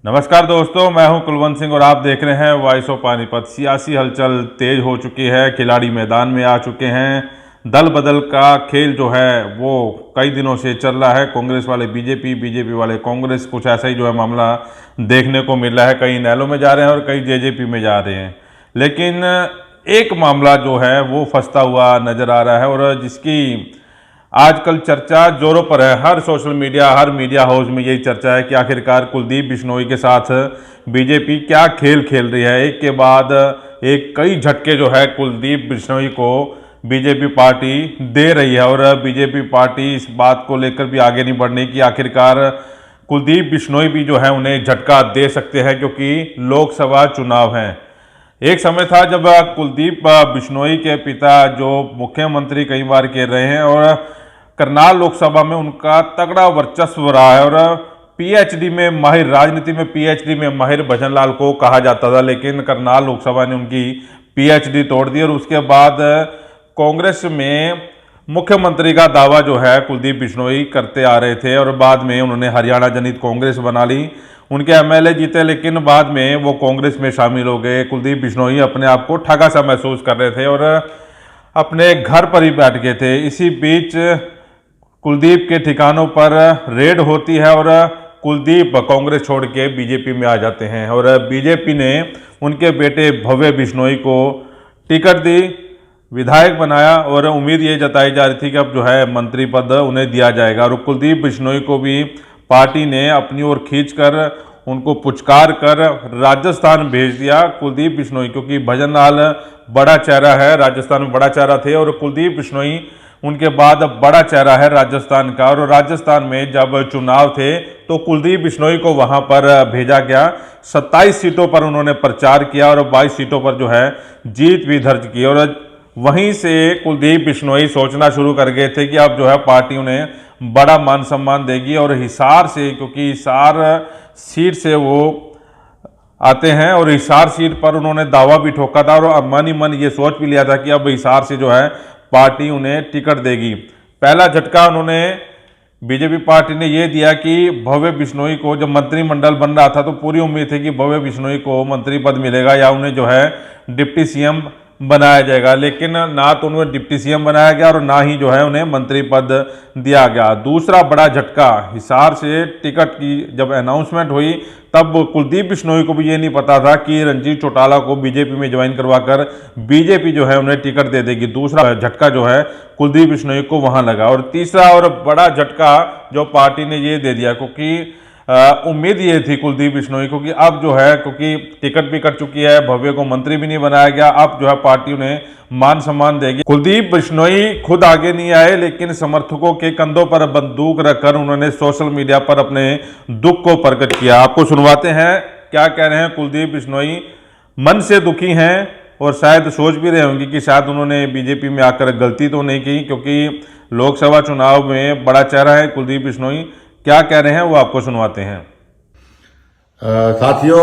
नमस्कार दोस्तों, मैं हूं कुलवंत सिंह और आप देख रहे हैं वॉइस ऑफ पानीपत। सियासी हलचल तेज हो चुकी है, खिलाड़ी मैदान में आ चुके हैं। दल बदल का खेल जो है वो कई दिनों से चल रहा है। कांग्रेस वाले बीजेपी, बीजेपी वाले कांग्रेस, कुछ ऐसा ही जो है मामला देखने को मिल रहा है। कई इनेलो में जा रहे हैं और कई जेजेपी में जा रहे हैं, लेकिन एक मामला जो है वो फंसता हुआ नजर आ रहा है और जिसकी आजकल चर्चा जोरों पर है। हर सोशल मीडिया, हर मीडिया हाउस में यही चर्चा है कि आखिरकार कुलदीप बिश्नोई के साथ बीजेपी क्या खेल खेल रही है। एक के बाद एक कई झटके जो है कुलदीप बिश्नोई को बीजेपी पार्टी दे रही है और बीजेपी पार्टी इस बात को लेकर भी आगे नहीं बढ़ने की आखिरकार कुलदीप बिश्नोई भी जो है उन्हें झटका दे सकते हैं, क्योंकि लोकसभा चुनाव हैं। एक समय था जब कुलदीप बिश्नोई के पिता जो मुख्यमंत्री कई बार कह रहे हैं और करनाल लोकसभा में उनका तगड़ा वर्चस्व रहा है और पीएचडी में माहिर, राजनीति में पीएचडी में माहिर भजनलाल को कहा जाता था, लेकिन करनाल लोकसभा ने उनकी पीएचडी तोड़ दी और उसके बाद कांग्रेस में मुख्यमंत्री का दावा जो है कुलदीप बिश्नोई करते आ रहे थे और बाद में उन्होंने हरियाणा जनित कांग्रेस बना ली। उनके एमएलए जीते, लेकिन बाद में वो कांग्रेस में शामिल हो गए। कुलदीप बिश्नोई अपने आप को ठगा सा महसूस कर रहे थे और अपने घर पर ही बैठ गए थे। इसी बीच कुलदीप के ठिकानों पर रेड होती है और कुलदीप कांग्रेस छोड़ के बीजेपी में आ जाते हैं और बीजेपी ने उनके बेटे भव्य बिश्नोई को टिकट दी, विधायक बनाया और उम्मीद ये जताई जा रही थी कि अब जो है मंत्री पद उन्हें दिया जाएगा। और कुलदीप बिश्नोई को भी पार्टी ने अपनी ओर खींचकर उनको पुचकार कर राजस्थान भेज दिया। कुलदीप बिश्नोई, क्योंकि भजनलाल बड़ा चेहरा है, राजस्थान में बड़ा चेहरा थे और कुलदीप बिश्नोई उनके बाद बड़ा चेहरा है राजस्थान का। और राजस्थान में जब चुनाव थे तो कुलदीप बिश्नोई को वहां पर भेजा गया। 27 सीटों पर उन्होंने प्रचार किया और 22 सीटों पर जो है जीत भी दर्ज की। और वहीं से कुलदीप बिश्नोई सोचना शुरू कर गए थे कि अब जो है पार्टी उन्हें बड़ा मान सम्मान देगी और हिसार से, क्योंकि हिसार सीट से वो आते हैं और हिसार सीट पर उन्होंने दावा भी ठोका था और मन ही मन ये सोच भी लिया था कि अब हिसार से जो है पार्टी उन्हें टिकट देगी। पहला झटका उन्होंने बीजेपी पार्टी ने ये दिया कि भव्य बिश्नोई को, जब मंत्रिमंडल बन रहा था तो पूरी उम्मीद थी कि भव्य बिश्नोई को मंत्री पद मिलेगा या उन्हें जो है डिप्टी सीएम बनाया जाएगा, लेकिन ना तो उन्हें डिप्टी सीएम बनाया गया और ना ही जो है उन्हें मंत्री पद दिया गया। दूसरा बड़ा झटका, हिसार से टिकट की जब अनाउंसमेंट हुई तब कुलदीप बिश्नोई को भी ये नहीं पता था कि रंजीत चौटाला को बीजेपी में ज्वाइन करवाकर बीजेपी जो है उन्हें टिकट दे देगी। दूसरा झटका जो है कुलदीप बिश्नोई को वहां लगा। और तीसरा और बड़ा झटका जो पार्टी ने ये दे दिया, क्योंकि उम्मीद ये थी कुलदीप बिश्नोई को कि अब जो है, क्योंकि टिकट भी कट चुकी है, भव्य को मंत्री भी नहीं बनाया गया, अब जो है पार्टी उन्हें मान सम्मान देगी। कुलदीप बिश्नोई खुद आगे नहीं आए, लेकिन समर्थकों के कंधों पर बंदूक रखकर उन्होंने सोशल मीडिया पर अपने दुख को प्रकट किया। आपको सुनवाते हैं क्या कह रहे हैं कुलदीप बिश्नोई। मन से दुखी हैं और शायद सोच भी रहे होंगे कि शायद उन्होंने बीजेपी में आकर गलती तो नहीं की, क्योंकि लोकसभा चुनाव में बड़ा चेहरा है कुलदीप बिश्नोई। क्या कह रहे हैं वो आपको सुनवाते हैं। साथियों,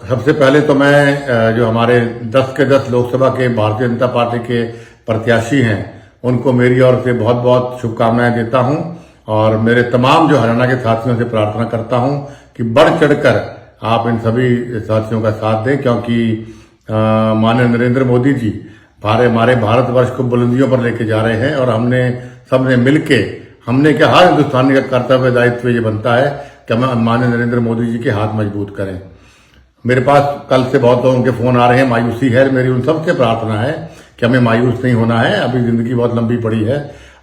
सबसे पहले तो मैं जो हमारे 10 के 10 लोकसभा के भारतीय जनता पार्टी के प्रत्याशी हैं उनको मेरी ओर से बहुत बहुत शुभकामनाएं देता हूं और मेरे तमाम जो हरियाणा के साथियों से प्रार्थना करता हूं कि बढ़ चढ़कर आप इन सभी साथियों का साथ दें, क्योंकि माननीय नरेंद्र मोदी जी हमारे भारतवर्ष को बुलंदियों पर लेके जा रहे हैं और सबने मिलके, हमने क्या, हर हिंदुस्तानी का कर्तव्य दायित्व ये बनता है कि हम माननीय नरेंद्र मोदी जी के हाथ मजबूत करें। मेरे पास कल से बहुत लोगों के फोन आ रहे हैं, मायूसी है। मेरी उन सबसे प्रार्थना है कि हमें मायूस नहीं होना है। अभी जिंदगी बहुत लंबी पड़ी है।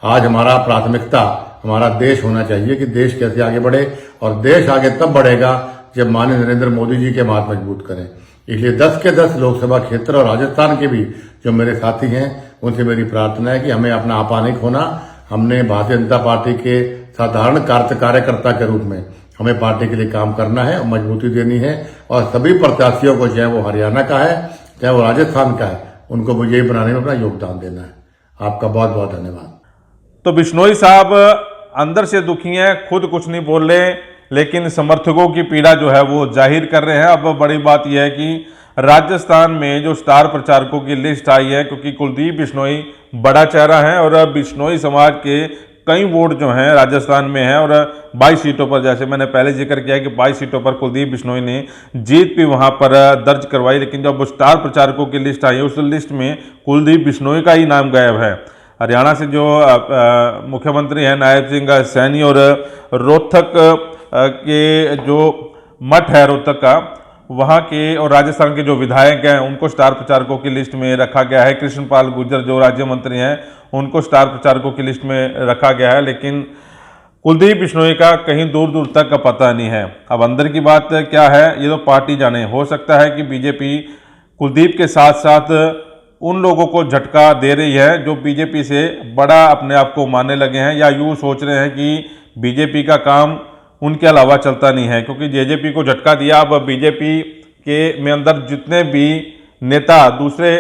आज हमारा प्राथमिकता हमारा देश होना चाहिए कि देश कैसे आगे बढ़े, और देश आगे तब बढ़ेगा जब माननीय नरेंद्र मोदी जी के हाथ मजबूत करें। इसलिए 10 के 10 लोकसभा क्षेत्र और राजस्थान के भी जो मेरे साथी हैं उनसे मेरी प्रार्थना है कि हमें अपना आपा नहीं खोना। हमने भारतीय जनता पार्टी के साधारण कार्यकर्ता के रूप में हमें पार्टी के लिए काम करना है और मजबूती देनी है, और सभी प्रत्याशियों को, चाहे वो हरियाणा का है चाहे वो राजस्थान का है, उनको वो यही बनाने में अपना योगदान देना है। आपका बहुत बहुत धन्यवाद। तो बिश्नोई साहब अंदर से दुखी हैं, खुद कुछ नहीं बोल रहे, लेकिन समर्थकों की पीड़ा जो है वो जाहिर कर रहे हैं। अब बड़ी बात यह है कि राजस्थान में जो स्टार प्रचारकों की लिस्ट आई है, क्योंकि कुलदीप बिश्नोई बड़ा चेहरा है और बिश्नोई समाज के कई वोट जो हैं राजस्थान में हैं और 22 सीटों पर, जैसे मैंने पहले जिक्र किया कि 22 सीटों पर कुलदीप बिश्नोई ने जीत भी वहां पर दर्ज करवाई, लेकिन जब स्टार प्रचारकों की लिस्ट आई उस लिस्ट में कुलदीप बिश्नोई का ही नाम गायब है। हरियाणा से जो मुख्यमंत्री हैं नायब सिंह सैनी और रोहतक के जो मठ है रोहतक का, वहाँ के और राजस्थान के जो विधायक हैं उनको स्टार प्रचारकों की लिस्ट में रखा गया है। कृष्णपाल गुर्जर जो राज्य मंत्री हैं उनको स्टार प्रचारकों की लिस्ट में रखा गया है, लेकिन कुलदीप बिश्नोई का कहीं दूर दूर तक का पता नहीं है। अब अंदर की बात क्या है ये तो पार्टी जाने। हो सकता है कि बीजेपी कुलदीप के साथ साथ उन लोगों को झटका दे रही है जो बीजेपी से बड़ा अपने आप को मानने लगे हैं, या यूँ सोच रहे हैं कि बीजेपी का काम उनके अलावा चलता नहीं है, क्योंकि जेजेपी को झटका दिया। अब बीजेपी के में अंदर जितने भी नेता दूसरे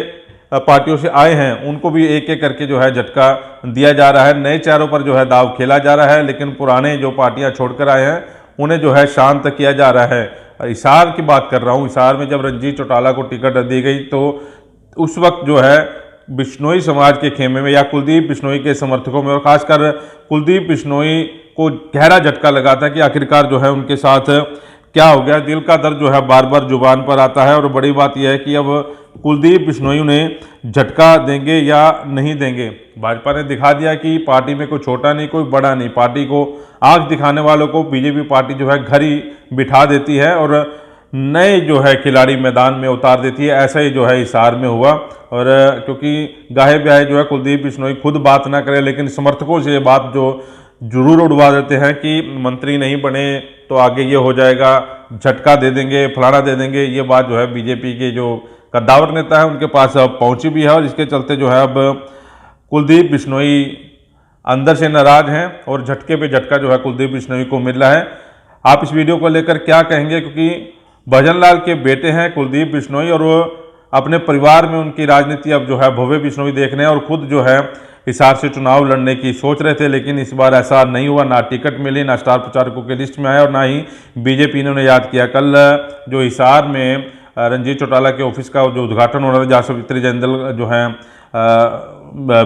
पार्टियों से आए हैं उनको भी एक एक करके जो है झटका दिया जा रहा है। नए चेहरों पर जो है दाव खेला जा रहा है, लेकिन पुराने जो पार्टियां छोड़कर आए हैं उन्हें जो है शांत किया जा रहा है। हिसार की बात कर रहा हूँ, हिसार में जब रंजीत चौटाला को टिकट दी गई तो उस वक्त जो है बिश्नोई समाज के खेमे में या कुलदीप बिश्नोई के समर्थकों में और खासकर कुलदीप बिश्नोई को गहरा झटका लगा था कि आखिरकार जो है उनके साथ क्या हो गया। दिल का दर्द जो है बार बार जुबान पर आता है और बड़ी बात यह है कि अब कुलदीप बिश्नोई उन्हें झटका देंगे या नहीं देंगे। भाजपा ने दिखा दिया कि पार्टी में कोई छोटा नहीं कोई बड़ा नहीं, पार्टी को आंख दिखाने वालों को बीजेपी पार्टी जो है घर ही बिठा देती है और नए जो है खिलाड़ी मैदान में उतार देती है। ऐसा ही जो है हिसार में हुआ, और क्योंकि गाहे ब्याहे जो है कुलदीप बिश्नोई खुद बात ना करे लेकिन समर्थकों से ये बात जो जरूर उड़वा देते हैं कि मंत्री नहीं बने तो आगे ये हो जाएगा, झटका दे देंगे, फलाना दे देंगे। ये बात जो है बीजेपी के जो कद्दावर नेता है उनके पास अब पहुंची भी है, और इसके चलते जो है अब कुलदीप बिश्नोई अंदर से नाराज हैं और झटके पे झटका जो है कुलदीप बिश्नोई को मिल रहा है। आप इस वीडियो को लेकर क्या कहेंगे, क्योंकि भजनलाल के बेटे हैं कुलदीप बिश्नोई और वो अपने परिवार में उनकी राजनीति अब जो है भव्य बिश्नोई देख रहे हैं और खुद जो है हिसार से चुनाव लड़ने की सोच रहे थे, लेकिन इस बार ऐसा नहीं हुआ। ना टिकट मिली, ना स्टार प्रचारकों की लिस्ट में आया और ना ही बीजेपी ने उन्हें याद किया। कल जो हिसार में रंजीत चौटाला के ऑफिस का जो उद्घाटन हो रहा था जहाँ सावित्री जैंदल जो है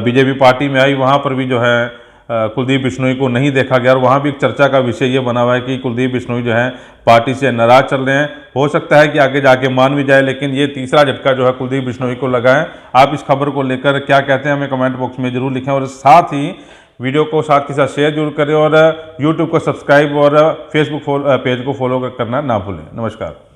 बीजेपी पार्टी में आई, वहाँ पर भी जो है कुलदीप बिश्नोई को नहीं देखा गया और वहाँ भी एक चर्चा का विषय ये बना हुआ है कि कुलदीप बिश्नोई जो है पार्टी से नाराज चल रहे हैं। हो सकता है कि आगे जाके मान भी जाए, लेकिन ये तीसरा झटका जो है कुलदीप बिश्नोई को लगा है। आप इस खबर को लेकर क्या कहते हैं हमें कमेंट बॉक्स में जरूर लिखें, और साथ ही वीडियो को साथ के साथ शेयर जरूर करें और यूट्यूब को सब्सक्राइब और फेसबुक पेज को फॉलो करना ना भूलें। नमस्कार।